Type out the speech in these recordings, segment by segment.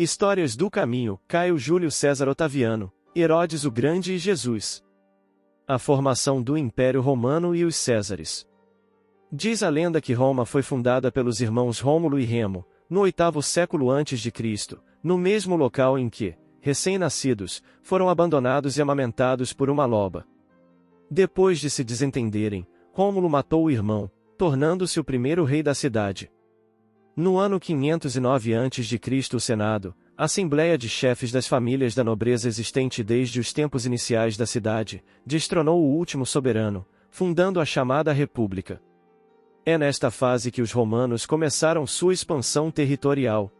Histórias do Caminho, Caio Júlio César Otaviano, Herodes o Grande e Jesus. A formação do Império Romano e os Césares. Diz a lenda que Roma foi fundada pelos irmãos Rômulo e Remo, no 8º século a.C., no mesmo local em que, recém-nascidos, foram abandonados e amamentados por uma loba. Depois de se desentenderem, Rômulo matou o irmão, tornando-se o primeiro rei da cidade. No ano 509 a.C. o Senado, Assembleia de Chefes das Famílias da Nobreza existente desde os tempos iniciais da cidade, destronou o último soberano, fundando a chamada República. É nesta fase que os romanos começaram sua expansão territorial.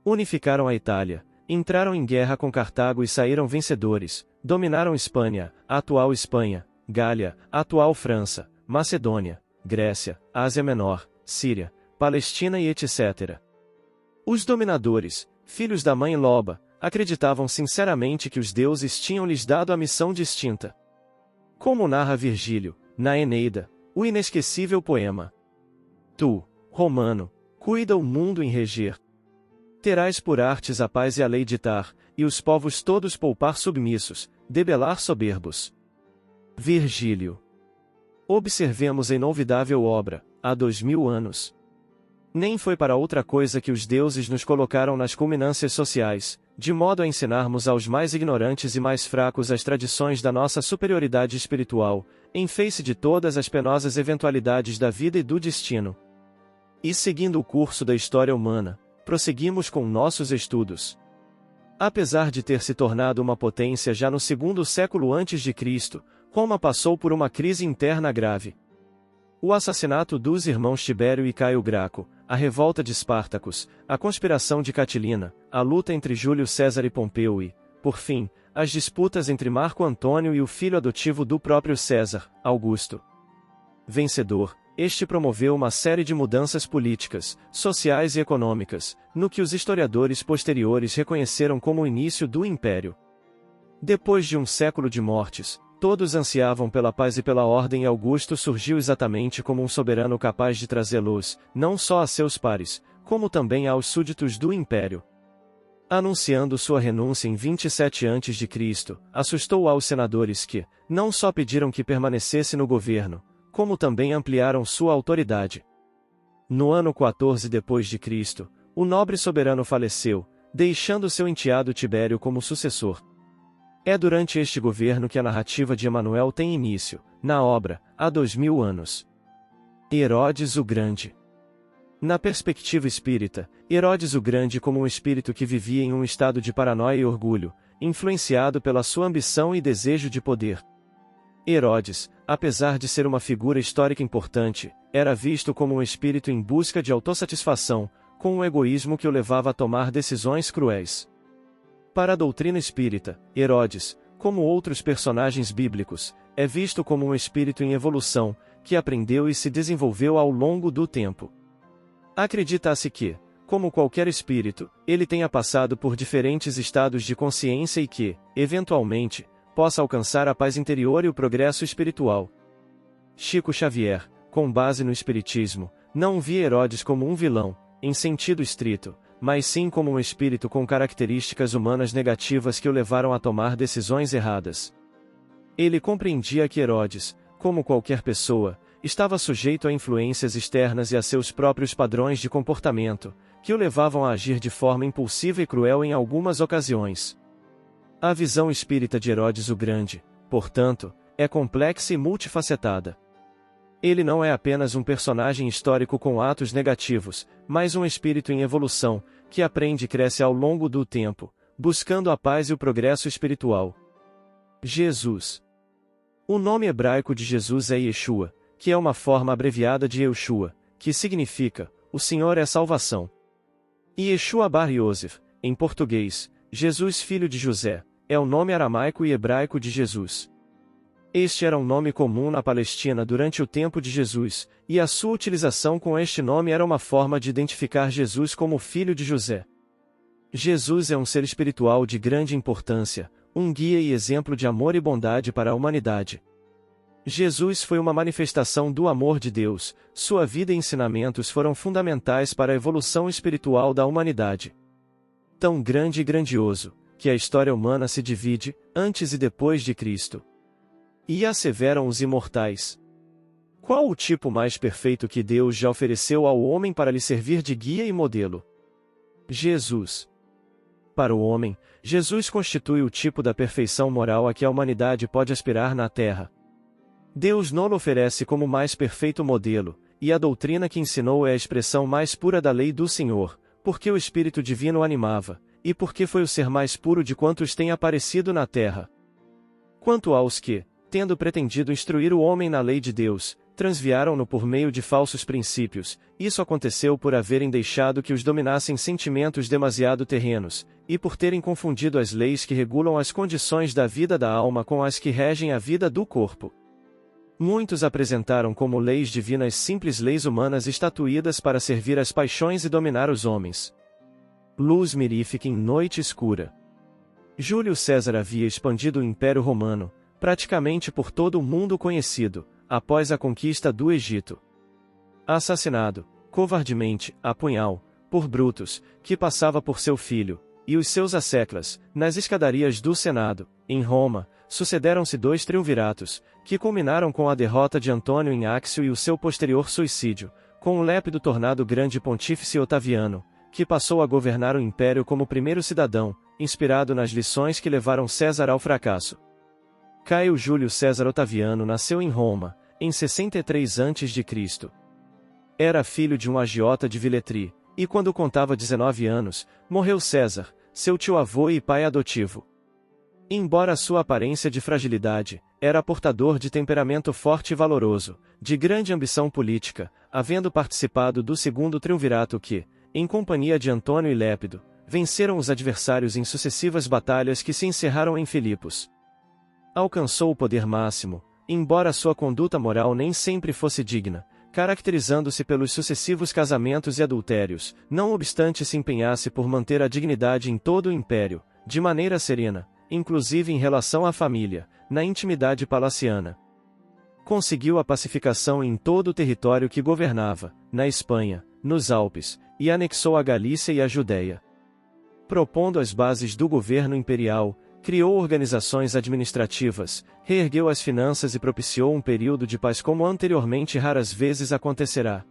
Unificaram a Itália, entraram em guerra com Cartago e saíram vencedores, dominaram Espanha, a atual Espanha, Gália, a atual França, Macedônia, Grécia, Ásia Menor, Síria, Palestina e etc. Os dominadores, filhos da mãe loba, acreditavam sinceramente que os deuses tinham lhes dado a missão distinta. Como narra Virgílio, na Eneida, o inesquecível poema: Tu, romano, cuida o mundo em reger. Terás por artes a paz e a lei ditar, e os povos todos poupar submissos, debelar soberbos. Virgílio. Observemos a inolvidável obra, há 2000 anos. Nem foi para outra coisa que os deuses nos colocaram nas culminâncias sociais, de modo a ensinarmos aos mais ignorantes e mais fracos as tradições da nossa superioridade espiritual, em face de todas as penosas eventualidades da vida e do destino. E seguindo o curso da história humana, prosseguimos com nossos estudos. Apesar de ter se tornado uma potência já no 2º século a.C., Roma passou por uma crise interna grave. O assassinato dos irmãos Tibério e Caio Graco, a revolta de Espartacus, a conspiração de Catilina, a luta entre Júlio César e Pompeu e, por fim, as disputas entre Marco Antônio e o filho adotivo do próprio César, Augusto. Vencedor, este promoveu uma série de mudanças políticas, sociais e econômicas, no que os historiadores posteriores reconheceram como o início do Império. Depois de um século de mortes, todos ansiavam pela paz e pela ordem e Augusto surgiu exatamente como um soberano capaz de trazer luz, não só a seus pares, como também aos súditos do Império. Anunciando sua renúncia em 27 a.C., assustou aos senadores que, não só pediram que permanecesse no governo, como também ampliaram sua autoridade. No ano 14 d.C., o nobre soberano faleceu, deixando seu enteado Tibério como sucessor. É durante este governo que a narrativa de Emanuel tem início, na obra, há 2000 anos. Herodes o Grande. Na perspectiva espírita, Herodes o Grande como um espírito que vivia em um estado de paranoia e orgulho, influenciado pela sua ambição e desejo de poder. Herodes, apesar de ser uma figura histórica importante, era visto como um espírito em busca de autossatisfação, com um egoísmo que o levava a tomar decisões cruéis. Para a doutrina espírita, Herodes, como outros personagens bíblicos, é visto como um espírito em evolução, que aprendeu e se desenvolveu ao longo do tempo. Acredita-se que, como qualquer espírito, ele tenha passado por diferentes estados de consciência e que, eventualmente, possa alcançar a paz interior e o progresso espiritual. Chico Xavier, com base no espiritismo, não via Herodes como um vilão, em sentido estrito, mas sim como um espírito com características humanas negativas que o levaram a tomar decisões erradas. Ele compreendia que Herodes, como qualquer pessoa, estava sujeito a influências externas e a seus próprios padrões de comportamento, que o levavam a agir de forma impulsiva e cruel em algumas ocasiões. A visão espírita de Herodes o Grande, portanto, é complexa e multifacetada. Ele não é apenas um personagem histórico com atos negativos, mas um espírito em evolução, que aprende e cresce ao longo do tempo, buscando a paz e o progresso espiritual. Jesus. O nome hebraico de Jesus é Yeshua, que é uma forma abreviada de Yehoshua, que significa, o Senhor é salvação. Yeshua bar Yosef, em português, Jesus filho de José, é o nome aramaico e hebraico de Jesus. Este era um nome comum na Palestina durante o tempo de Jesus, e a sua utilização com este nome era uma forma de identificar Jesus como filho de José. Jesus é um ser espiritual de grande importância, um guia e exemplo de amor e bondade para a humanidade. Jesus foi uma manifestação do amor de Deus, sua vida e ensinamentos foram fundamentais para a evolução espiritual da humanidade. tão grande e grandioso, que a história humana se divide, antes e depois de Cristo. E asseveram os imortais: qual o tipo mais perfeito que Deus já ofereceu ao homem para lhe servir de guia e modelo? Jesus. Para o homem, Jesus constitui o tipo da perfeição moral a que a humanidade pode aspirar na Terra. Deus não-lo oferece como mais perfeito modelo, e a doutrina que ensinou é a expressão mais pura da lei do Senhor, porque o Espírito Divino o animava, e porque foi o ser mais puro de quantos têm aparecido na terra. Quanto aos que, tendo pretendido instruir o homem na lei de Deus, transviaram-no por meio de falsos princípios, isso aconteceu por haverem deixado que os dominassem sentimentos demasiado terrenos, e por terem confundido as leis que regulam as condições da vida da alma com as que regem a vida do corpo. Muitos apresentaram como leis divinas simples leis humanas estatuídas para servir às paixões e dominar os homens. Luz mirífica em noite escura. Júlio César havia expandido o Império Romano, praticamente por todo o mundo conhecido, após a conquista do Egito. Assassinado, covardemente, a punhal, por Brutus, que passava por seu filho, e os seus asseclas, nas escadarias do Senado, em Roma, sucederam-se 2 triunviratos, que culminaram com a derrota de Antônio em Áxio e o seu posterior suicídio, com o lépido tornado grande pontífice Otaviano, que passou a governar o império como primeiro cidadão, inspirado nas lições que levaram César ao fracasso. Caio Júlio César Otaviano nasceu em Roma, em 63 a.C. Era filho de um agiota de Viletri, e quando contava 19 anos, morreu César, seu tio-avô e pai adotivo. Embora sua aparência de fragilidade, era portador de temperamento forte e valoroso, de grande ambição política, havendo participado do segundo triunvirato que, em companhia de Antônio e Lépido, venceram os adversários em sucessivas batalhas que se encerraram em Filipos. Alcançou o poder máximo, embora sua conduta moral nem sempre fosse digna, caracterizando-se pelos sucessivos casamentos e adultérios, não obstante se empenhasse por manter a dignidade em todo o império, de maneira serena, inclusive em relação à família, na intimidade palaciana. Conseguiu a pacificação em todo o território que governava, na Espanha, nos Alpes, e anexou a Galícia e a Judéia. Propondo as bases do governo imperial, criou organizações administrativas, reergueu as finanças e propiciou um período de paz como anteriormente raras vezes acontecerá.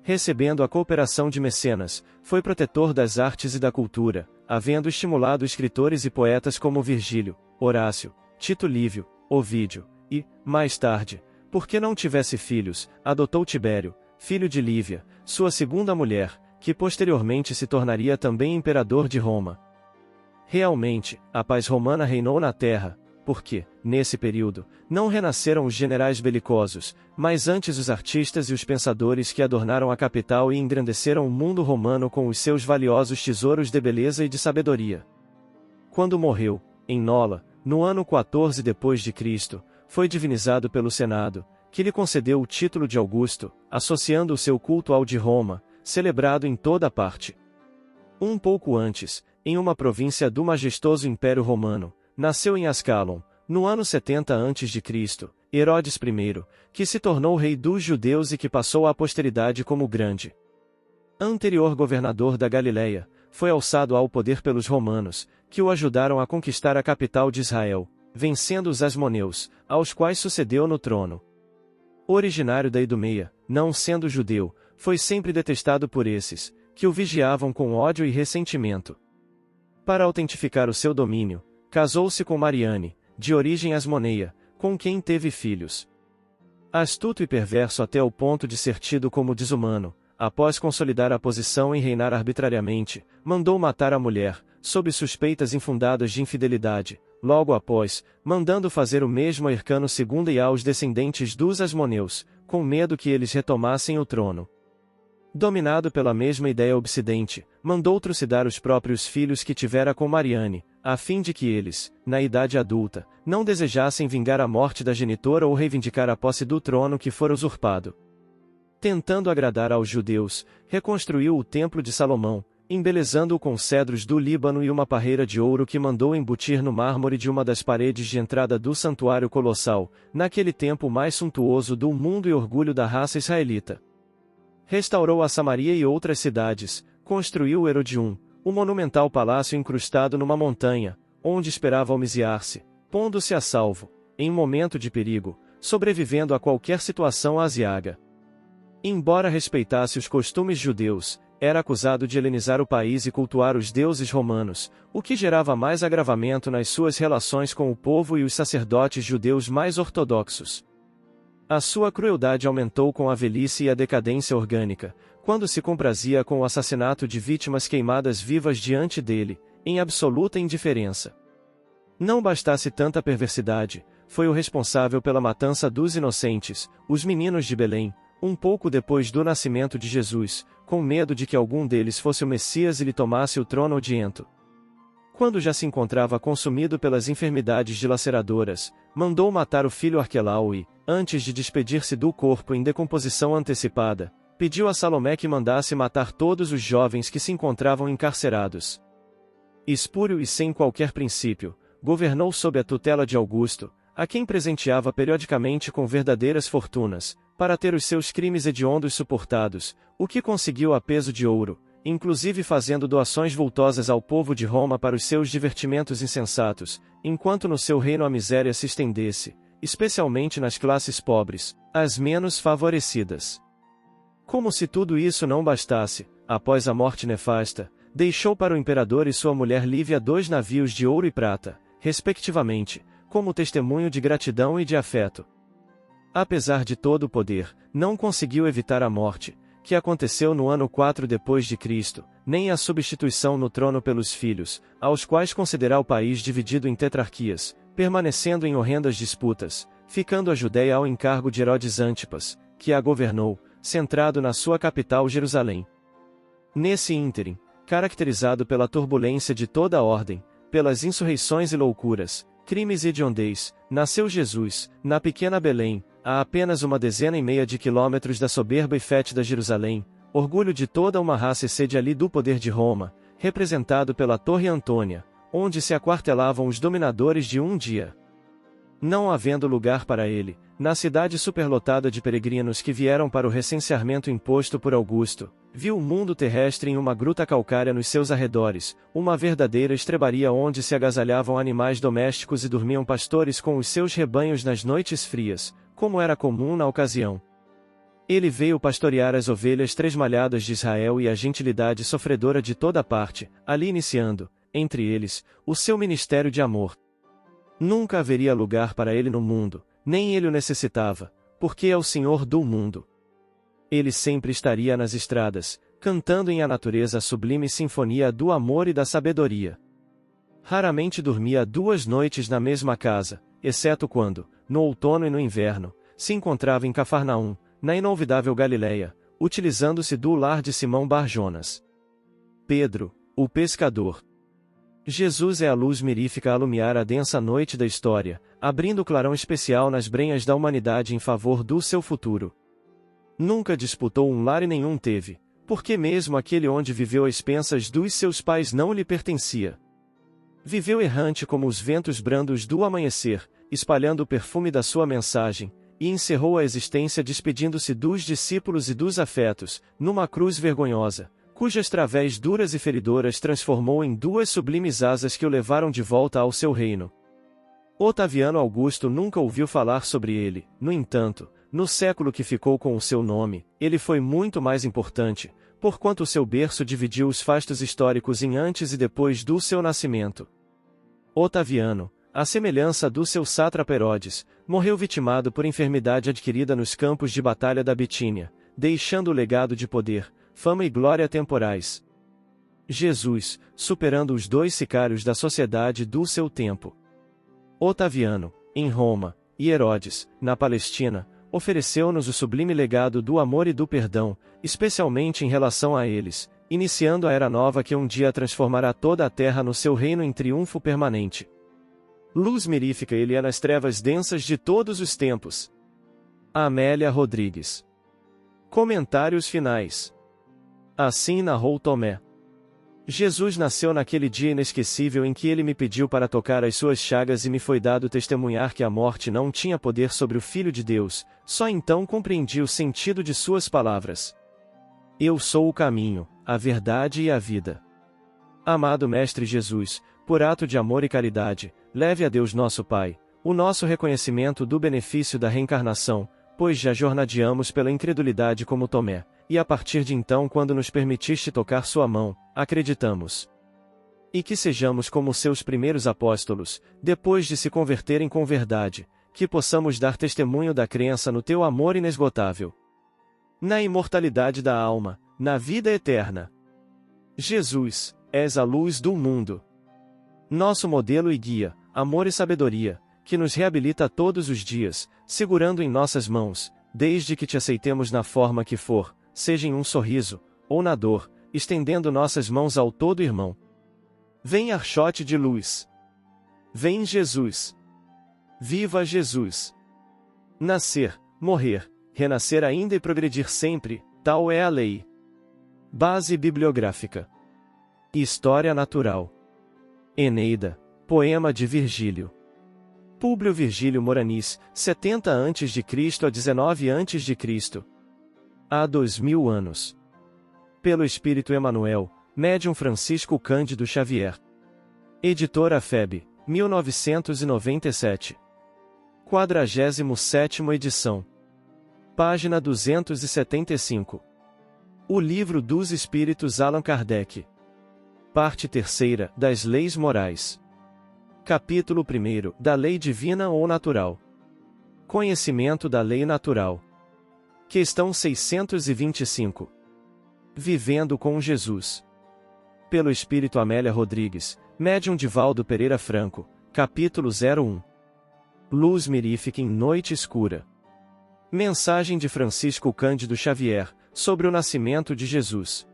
Recebendo a cooperação de mecenas, foi protetor das artes e da cultura, havendo estimulado escritores e poetas como Virgílio, Horácio, Tito Livio, Ovídio, e, mais tarde, porque não tivesse filhos, adotou Tibério, filho de Lívia, sua segunda mulher, que posteriormente se tornaria também imperador de Roma. Realmente, a paz romana reinou na terra, porque, nesse período, não renasceram os generais belicosos, mas antes os artistas e os pensadores que adornaram a capital e engrandeceram o mundo romano com os seus valiosos tesouros de beleza e de sabedoria. Quando morreu, em Nola, no ano 14 depois de Cristo, foi divinizado pelo Senado, que lhe concedeu o título de Augusto, associando o seu culto ao de Roma, celebrado em toda parte. Um pouco antes, em uma província do majestoso Império Romano, nasceu em Ascalon, no ano 70 a.C., Herodes I, que se tornou rei dos judeus e que passou à posteridade como grande. Anterior governador da Galiléia, foi alçado ao poder pelos romanos, que o ajudaram a conquistar a capital de Israel, vencendo os asmoneus, aos quais sucedeu no trono. Originário da Idumeia, não sendo judeu, foi sempre detestado por esses, que o vigiavam com ódio e ressentimento. Para autentificar o seu domínio, casou-se com Mariane, de origem asmoneia, com quem teve filhos. Astuto e perverso até o ponto de ser tido como desumano, após consolidar a posição e reinar arbitrariamente, mandou matar a mulher, sob suspeitas infundadas de infidelidade, logo após, mandando fazer o mesmo a Hircano II e aos descendentes dos asmoneus, com medo que eles retomassem o trono. Dominado pela mesma ideia obsidente, mandou trucidar os próprios filhos que tivera com Mariane, a fim de que eles, na idade adulta, não desejassem vingar a morte da genitora ou reivindicar a posse do trono que fora usurpado. Tentando agradar aos judeus, reconstruiu o Templo de Salomão, embelezando-o com cedros do Líbano e uma parreira de ouro que mandou embutir no mármore de uma das paredes de entrada do santuário colossal, naquele tempo o mais suntuoso do mundo e orgulho da raça israelita. Restaurou a Samaria e outras cidades, construiu o Herodium, o monumental palácio incrustado numa montanha, onde esperava almiziar-se, pondo-se a salvo, em um momento de perigo, sobrevivendo a qualquer situação aziaga. Embora respeitasse os costumes judeus, era acusado de helenizar o país e cultuar os deuses romanos, o que gerava mais agravamento nas suas relações com o povo e os sacerdotes judeus mais ortodoxos. A sua crueldade aumentou com a velhice e a decadência orgânica, quando se comprazia com o assassinato de vítimas queimadas vivas diante dele, em absoluta indiferença. Não bastasse tanta perversidade, foi o responsável pela matança dos inocentes, os meninos de Belém, um pouco depois do nascimento de Jesus, com medo de que algum deles fosse o Messias e lhe tomasse o trono odiento. Quando já se encontrava consumido pelas enfermidades dilaceradoras, mandou matar o filho Arquelau e, antes de despedir-se do corpo em decomposição antecipada, pediu a Salomé que mandasse matar todos os jovens que se encontravam encarcerados. Espúrio e sem qualquer princípio, governou sob a tutela de Augusto, a quem presenteava periodicamente com verdadeiras fortunas, para ter os seus crimes hediondos suportados, o que conseguiu a peso de ouro, inclusive fazendo doações vultosas ao povo de Roma para os seus divertimentos insensatos, enquanto no seu reino a miséria se estendesse, especialmente nas classes pobres, as menos favorecidas. Como se tudo isso não bastasse, após a morte nefasta, deixou para o imperador e sua mulher Lívia 2 navios de ouro e prata, respectivamente, como testemunho de gratidão e de afeto. Apesar de todo o poder, não conseguiu evitar a morte, que aconteceu no ano 4 depois de Cristo, nem a substituição no trono pelos filhos, aos quais considerou o país dividido em tetrarquias, permanecendo em horrendas disputas, ficando a Judéia ao encargo de Herodes Antipas, que a governou, centrado na sua capital Jerusalém. Nesse ínterim, caracterizado pela turbulência de toda a ordem, pelas insurreições e loucuras, crimes e hediondez, nasceu Jesus, na pequena Belém, a apenas 1,5 de quilômetros da soberba e fétida Jerusalém, orgulho de toda uma raça e sede ali do poder de Roma, representado pela Torre Antônia, onde se aquartelavam os dominadores de um dia. Não havendo lugar para ele, na cidade superlotada de peregrinos que vieram para o recenseamento imposto por Augusto, viu o mundo terrestre em uma gruta calcária nos seus arredores, uma verdadeira estrebaria onde se agasalhavam animais domésticos e dormiam pastores com os seus rebanhos nas noites frias, como era comum na ocasião. Ele veio pastorear as ovelhas tresmalhadas de Israel e a gentilidade sofredora de toda parte, ali iniciando, entre eles, o seu ministério de amor. Nunca haveria lugar para ele no mundo, nem ele o necessitava, porque é o Senhor do mundo. Ele sempre estaria nas estradas, cantando em a natureza a sublime sinfonia do amor e da sabedoria. Raramente dormia 2 noites na mesma casa, exceto quando, no outono e no inverno, se encontrava em Cafarnaum, na inolvidável Galiléia, utilizando-se do lar de Simão Bar-Jonas. Pedro, o pescador. Jesus é a luz mirífica a alumiar a densa noite da história, abrindo clarão especial nas brenhas da humanidade em favor do seu futuro. Nunca disputou um lar e nenhum teve, porque mesmo aquele onde viveu às expensas dos seus pais não lhe pertencia. Viveu errante como os ventos brandos do amanhecer, espalhando o perfume da sua mensagem, e encerrou a existência despedindo-se dos discípulos e dos afetos, numa cruz vergonhosa, cujas través duras e feridoras transformou em 2 sublimes asas que o levaram de volta ao seu reino. Otaviano Augusto nunca ouviu falar sobre ele, no entanto, no século que ficou com o seu nome, ele foi muito mais importante, porquanto o seu berço dividiu os fastos históricos em antes e depois do seu nascimento. Otaviano, à semelhança do seu sátrapa Herodes, morreu vitimado por enfermidade adquirida nos campos de batalha da Bitínia, deixando o legado de poder, fama e glória temporais. Jesus, superando os 2 sicários da sociedade do seu tempo. Otaviano, em Roma, e Herodes, na Palestina, ofereceu-nos o sublime legado do amor e do perdão, especialmente em relação a eles, iniciando a era nova que um dia transformará toda a terra no seu reino em triunfo permanente. Luz mirífica ele é nas trevas densas de todos os tempos. Amélia Rodrigues. Comentários finais. Assim narrou Tomé. Jesus nasceu naquele dia inesquecível em que ele me pediu para tocar as suas chagas e me foi dado testemunhar que a morte não tinha poder sobre o Filho de Deus, só então compreendi o sentido de suas palavras. Eu sou o caminho, a verdade e a vida. Amado Mestre Jesus, por ato de amor e caridade, leve a Deus nosso Pai o nosso reconhecimento do benefício da reencarnação, pois já jornadeamos pela incredulidade como Tomé, e a partir de então, quando nos permitiste tocar sua mão, acreditamos. E que sejamos como seus primeiros apóstolos, depois de se converterem com verdade, que possamos dar testemunho da crença no teu amor inesgotável, na imortalidade da alma, na vida eterna. Jesus, és a luz do mundo. Nosso modelo e guia, amor e sabedoria, que nos reabilita todos os dias, segurando em nossas mãos, desde que te aceitemos na forma que for, seja em um sorriso, ou na dor, estendendo nossas mãos ao todo irmão. Vem Archote de luz. Vem Jesus. Viva Jesus. Nascer, morrer, renascer ainda e progredir sempre, tal é a lei. Base bibliográfica. História natural. Eneida, poema de Virgílio. Públio Virgílio Moranis, 70 a.C. a 19 a.C. Há 2000 anos. Pelo Espírito Emanuel, Médium Francisco Cândido Xavier. Editora FEB, 1997. 47ª edição. Página 275. O Livro dos Espíritos Allan Kardec. Parte 3ª, das Leis Morais. Capítulo 1, da Lei Divina ou Natural. Conhecimento da Lei Natural. Questão 625. Vivendo com Jesus. Pelo Espírito Amélia Rodrigues, Médium Divaldo Pereira Franco, capítulo 01. Luz mirífica em noite escura. Mensagem de Francisco Cândido Xavier, sobre o nascimento de Jesus.